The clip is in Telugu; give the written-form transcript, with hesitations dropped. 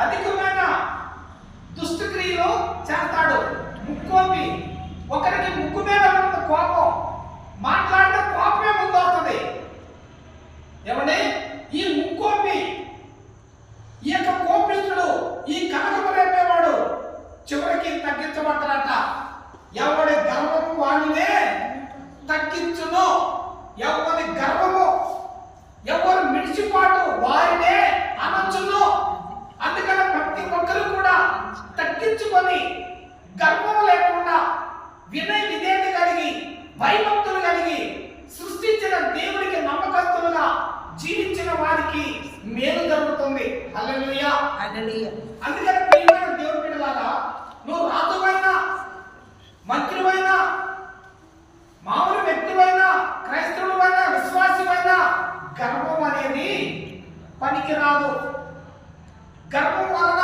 అధికమైన దుష్టక్రియలు చేస్తాడు. ముక్కోపి, ఒకరికి ముక్కు మీద ఉన్న కోపం, మాట్లాడితే కోపమే ముందు వస్తుంది. ఏమండి, ఈ ముక్కోపి, ఈ యొక్క కోపిస్తుడు, ఈ కనకము రేపేవాడు చివరికి తగ్గించబడతాడట. ఎవడి గర్వము వాడినే తగ్గించును, ఎవరి గర్వము, ఎవరు మిడిచిపాటు వారినే అనొచ్చును. అందుకని ప్రతి ఒక్కరు కూడా తగ్గించుకొని గర్వము లేకుండా వినయ విధేయత కలిగి భయభక్తులు కలిగి సృష్టించిన దేవునికి నమ్మకస్తులుగా జీవించిన వారికి మేలు జరుగుతుంది. హల్లెలూయా, హల్లెలూయా. అందుకని ప్రియమైన దేవుని బిడ్డలారా, నువ్వు రాజువైనా, మంత్రివైనా, మామూలు వ్యక్తివైనా, క్రైస్తవుడైనా, విశ్వాసివైనా గర్వం అనేది పనికిరాదు. గర్వం వలన